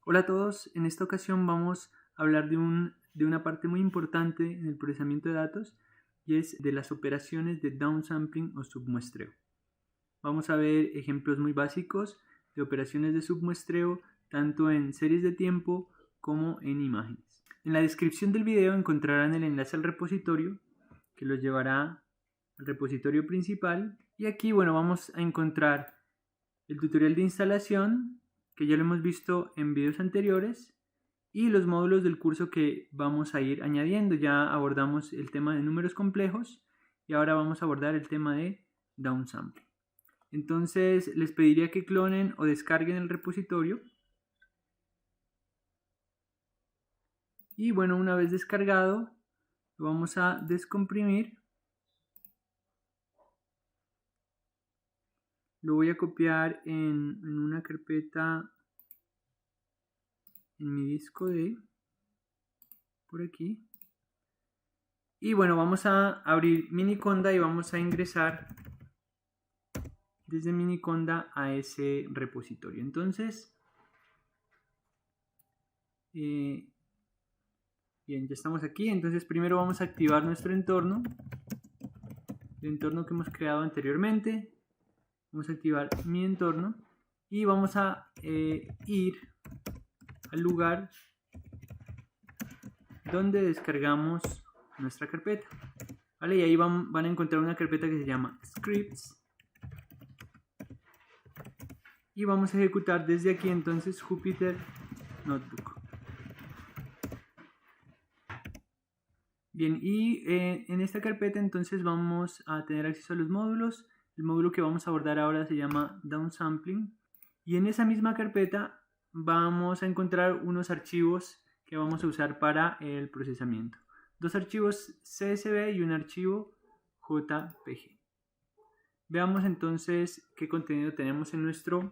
Hola a todos, en esta ocasión vamos a hablar de una parte muy importante en el procesamiento de datos y es de las operaciones de downsampling o submuestreo. Vamos a ver ejemplos muy básicos de operaciones de submuestreo tanto en series de tiempo como en imágenes. En la descripción del video encontrarán el enlace al repositorio que los llevará al repositorio principal y aquí vamos a encontrar el tutorial de instalación que ya lo hemos visto en videos anteriores y los módulos del curso que vamos a ir añadiendo. Ya abordamos el tema de números complejos y ahora vamos a abordar el tema de downsampling. Entonces les pediría que clonen o descarguen el repositorio y una vez descargado lo vamos a descomprimir. Lo voy a copiar en una carpeta en mi disco D por aquí. Y vamos a abrir Miniconda y vamos a ingresar desde Miniconda a ese repositorio. Entonces, bien, ya estamos aquí. Entonces primero vamos a activar nuestro entorno, el entorno que hemos creado anteriormente. Vamos a activar mi entorno y vamos a ir al lugar donde descargamos nuestra carpeta. ¿Vale? Y ahí van a encontrar una carpeta que se llama scripts y vamos a ejecutar desde aquí entonces Jupyter Notebook. Bien, y en esta carpeta entonces vamos a tener acceso a los módulos. El módulo que vamos a abordar ahora se llama downsampling y en esa misma carpeta vamos a encontrar unos archivos que vamos a usar para el procesamiento. Dos archivos CSV y un archivo JPG. Veamos entonces qué contenido tenemos en nuestro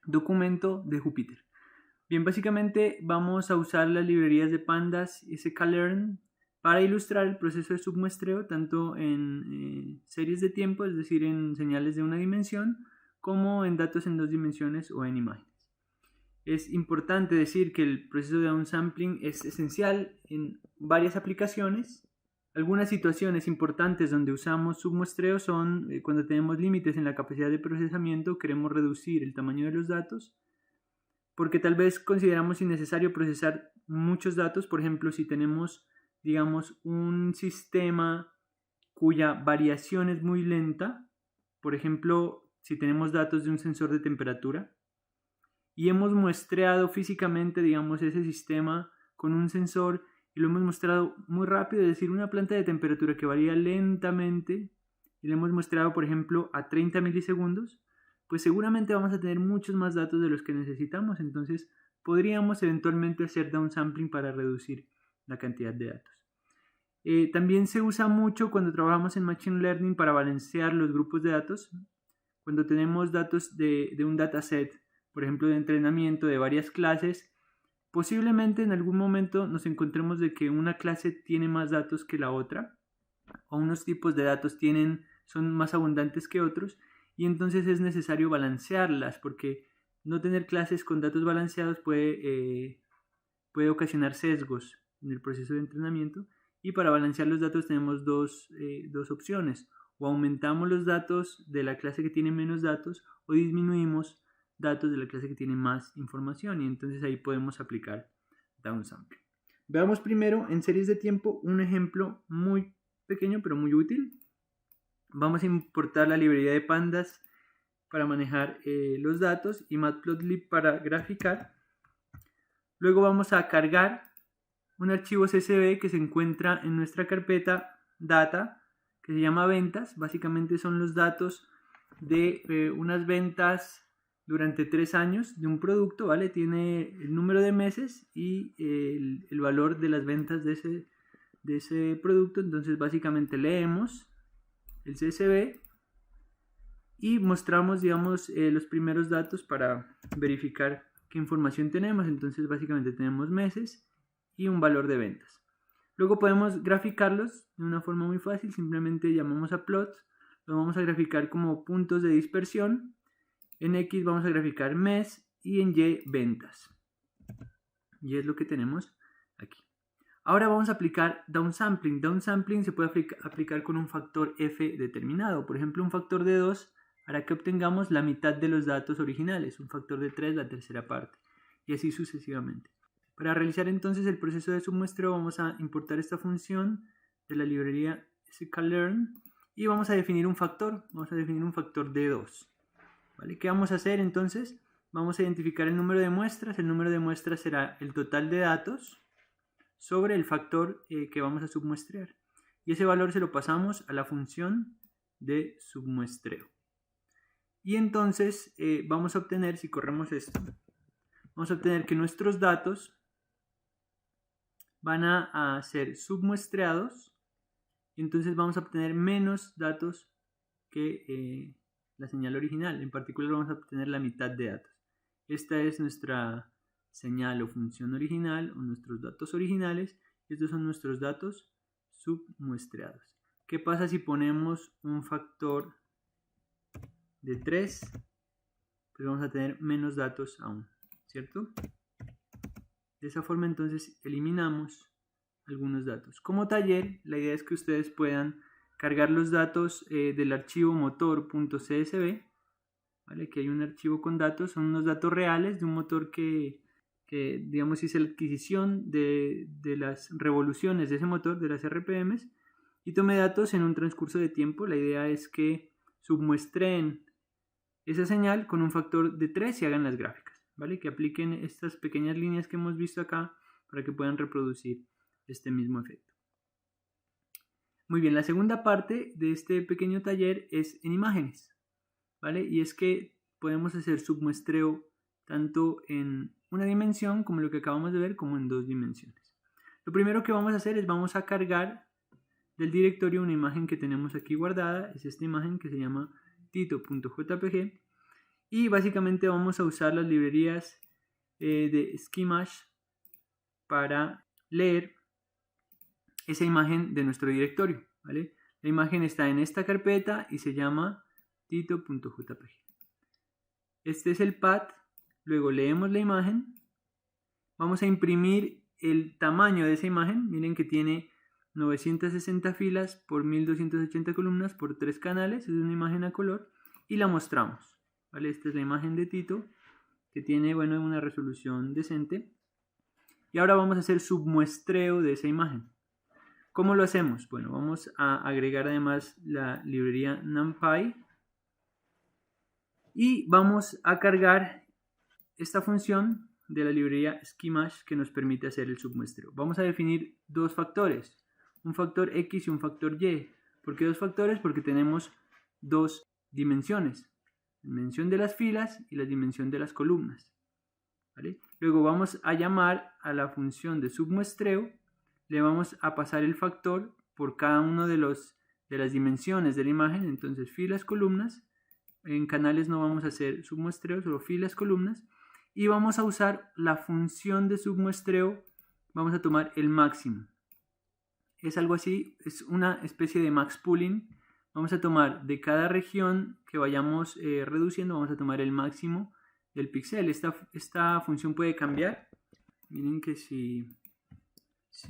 documento de Jupyter. Bien, básicamente vamos a usar las librerías de pandas y sklearn para ilustrar el proceso de submuestreo tanto en series de tiempo, es decir, en señales de una dimensión, como en datos en dos dimensiones o en imágenes. Es importante decir que el proceso de downsampling es esencial en varias aplicaciones. Algunas situaciones importantes donde usamos submuestreo son cuando tenemos límites en la capacidad de procesamiento, queremos reducir el tamaño de los datos, porque tal vez consideramos innecesario procesar muchos datos. Por ejemplo, si tenemos, digamos, un sistema cuya variación es muy lenta, por ejemplo, si tenemos datos de un sensor de temperatura y hemos muestreado físicamente, digamos, ese sistema con un sensor y lo hemos mostrado muy rápido, es decir, una planta de temperatura que varía lentamente y le hemos mostrado, por ejemplo, a 30 milisegundos, pues seguramente vamos a tener muchos más datos de los que necesitamos. Entonces podríamos eventualmente hacer downsampling para reducir la cantidad de datos. También se usa mucho cuando trabajamos en Machine Learning para balancear los grupos de datos. Cuando tenemos datos de un dataset, por ejemplo de entrenamiento de varias clases, posiblemente en algún momento nos encontremos de que una clase tiene más datos que la otra, o unos tipos de datos son más abundantes que otros, y entonces es necesario balancearlas, porque no tener clases con datos balanceados puede ocasionar sesgos en el proceso de entrenamiento, y para balancear los datos tenemos dos opciones: o aumentamos los datos de la clase que tiene menos datos, o disminuimos datos de la clase que tiene más información, y entonces ahí podemos aplicar downsampling. Veamos primero en series de tiempo un ejemplo muy pequeño pero muy útil. Vamos a importar la librería de pandas para manejar los datos y matplotlib para graficar. Luego vamos a cargar un archivo CSV que se encuentra en nuestra carpeta data, que se llama ventas. Básicamente son los datos de unas ventas durante 3 años de un producto, ¿vale? Tiene el número de meses y el valor de las ventas de ese producto. Entonces básicamente leemos el CSV y mostramos, digamos, los primeros datos para verificar qué información tenemos. Entonces básicamente tenemos meses y un valor de ventas. Luego podemos graficarlos de una forma muy fácil. Simplemente llamamos a plots, lo vamos a graficar como puntos de dispersión. En X vamos a graficar mes y en Y ventas. Y es lo que tenemos aquí. Ahora vamos a aplicar downsampling. Downsampling se puede aplicar con un factor f determinado. Por ejemplo, un factor de 2 hará que obtengamos la mitad de los datos originales, un factor de 3 la tercera parte, y así sucesivamente. Para realizar entonces el proceso de submuestreo vamos a importar esta función de la librería sklearn y vamos a definir un factor. Vamos a definir un factor de 2. ¿Vale? ¿Qué vamos a hacer entonces? Vamos a identificar el número de muestras. El número de muestras será el total de datos sobre el factor que vamos a submuestrear. Y ese valor se lo pasamos a la función de submuestreo. Y entonces vamos a obtener, si corremos esto, vamos a obtener que nuestros datos van a ser submuestreados y entonces vamos a obtener menos datos que la señal original. En particular vamos a obtener la mitad de datos. Esta es nuestra señal o función original o nuestros datos originales. Estos son nuestros datos submuestreados. ¿Qué pasa si ponemos un factor de 3? Pues vamos a tener menos datos aún, ¿cierto? De esa forma entonces eliminamos algunos datos. Como taller, la idea es que ustedes puedan cargar los datos del archivo motor.csv, ¿vale? Que hay un archivo con datos, son unos datos reales de un motor que digamos hice la adquisición de las revoluciones de ese motor, de las RPMs, y tomé datos en un transcurso de tiempo. La idea es que submuestreen esa señal con un factor de 3 y hagan las gráficas, ¿vale? Que apliquen estas pequeñas líneas que hemos visto acá para que puedan reproducir este mismo efecto. Muy bien, la segunda parte de este pequeño taller es en imágenes, ¿vale? Y es que podemos hacer submuestreo tanto en una dimensión, como lo que acabamos de ver, como en 2 dimensiones. Lo primero que vamos a hacer es vamos a cargar del directorio una imagen que tenemos aquí guardada. Es esta imagen que se llama tito.jpg y básicamente vamos a usar las librerías de Skimash para leer esa imagen de nuestro directorio, ¿vale? La imagen está en esta carpeta y se llama tito.jpg. Este es el path. Luego leemos la imagen, vamos a imprimir el tamaño de esa imagen. Miren que tiene 960 filas por 1280 columnas por 3 canales, es una imagen a color y la mostramos, ¿vale? Esta es la imagen de Tito que tiene, bueno, una resolución decente. Y ahora vamos a hacer submuestreo de esa imagen. ¿Cómo lo hacemos? Bueno, vamos a agregar además la librería NumPy y vamos a cargar esta función de la librería Skimash que nos permite hacer el submuestreo. Vamos a definir 2 factores, un factor X y un factor Y. ¿Por qué 2 factores? Porque tenemos 2 dimensiones, la dimensión de las filas y la dimensión de las columnas, ¿vale? Luego vamos a llamar a la función de submuestreo, le vamos a pasar el factor por cada uno de las dimensiones de la imagen, entonces filas, columnas. En canales no vamos a hacer submuestreo, solo filas, columnas. Y vamos a usar la función de submuestreo, vamos a tomar el máximo. Es algo así, es una especie de max pooling. Vamos a tomar de cada región que vayamos reduciendo, vamos a tomar el máximo del píxel. Esta función puede cambiar. Miren que si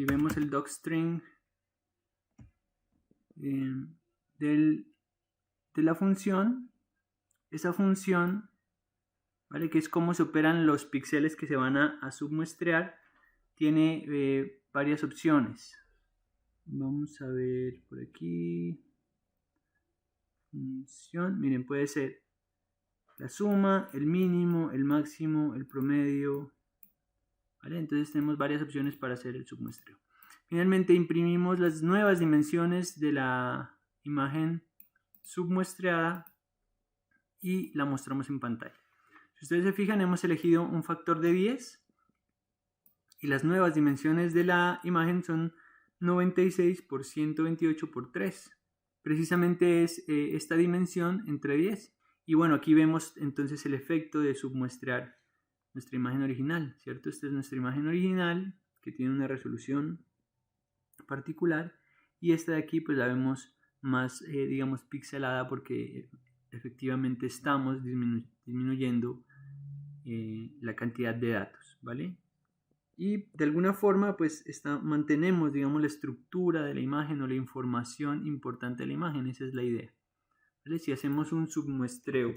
vemos el docstring de la función, esa función, ¿vale? Que es cómo se operan los píxeles que se van a submuestrear, tiene varias opciones. Vamos a ver por aquí. Función, miren, puede ser la suma, el mínimo, el máximo, el promedio, ¿vale? Entonces tenemos varias opciones para hacer el submuestreo. Finalmente imprimimos las nuevas dimensiones de la imagen submuestreada y la mostramos en pantalla. Si ustedes se fijan, hemos elegido un factor de 10 y las nuevas dimensiones de la imagen son 96 por 128 por 3. Precisamente es esta dimensión entre 10. Y bueno, aquí vemos entonces el efecto de submuestrear nuestra imagen original, ¿cierto? Esta es nuestra imagen original que tiene una resolución particular y esta de aquí pues la vemos más, digamos, pixelada porque efectivamente estamos disminuyendo la cantidad de datos, ¿vale? y de alguna forma pues mantenemos, digamos, la estructura de la imagen o la información importante de la imagen. Esa es la idea, ¿vale? Si hacemos un submuestreo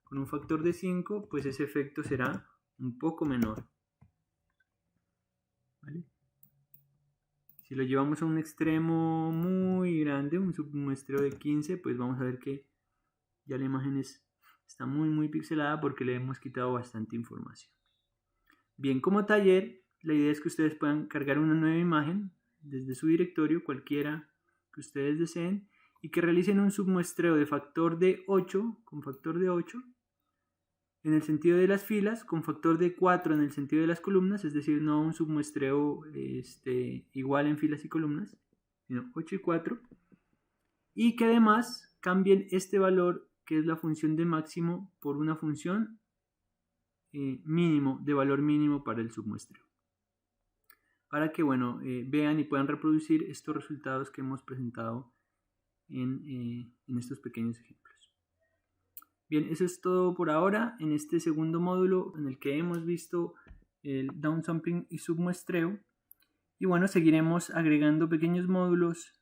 con un factor de 5, pues ese efecto será un poco menor, ¿vale? Si lo llevamos a un extremo muy grande, un submuestreo de 15, pues vamos a ver que ya la imagen está muy pixelada porque le hemos quitado bastante información. Bien, como taller, la idea es que ustedes puedan cargar una nueva imagen desde su directorio, cualquiera que ustedes deseen, y que realicen un submuestreo de factor de 8, con factor de 8, en el sentido de las filas, con factor de 4 en el sentido de las columnas, es decir, no un submuestreo igual en filas y columnas, sino 8 y 4, y que además cambien este valor, que es la función de máximo, por una función mínimo, de valor mínimo para el submuestreo, para que vean y puedan reproducir estos resultados que hemos presentado en estos pequeños ejemplos. Bien, eso es todo por ahora en este segundo módulo en el que hemos visto el downsampling y submuestreo, y bueno, seguiremos agregando pequeños módulos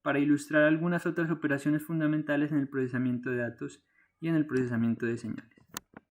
para ilustrar algunas otras operaciones fundamentales en el procesamiento de datos y en el procesamiento de señales.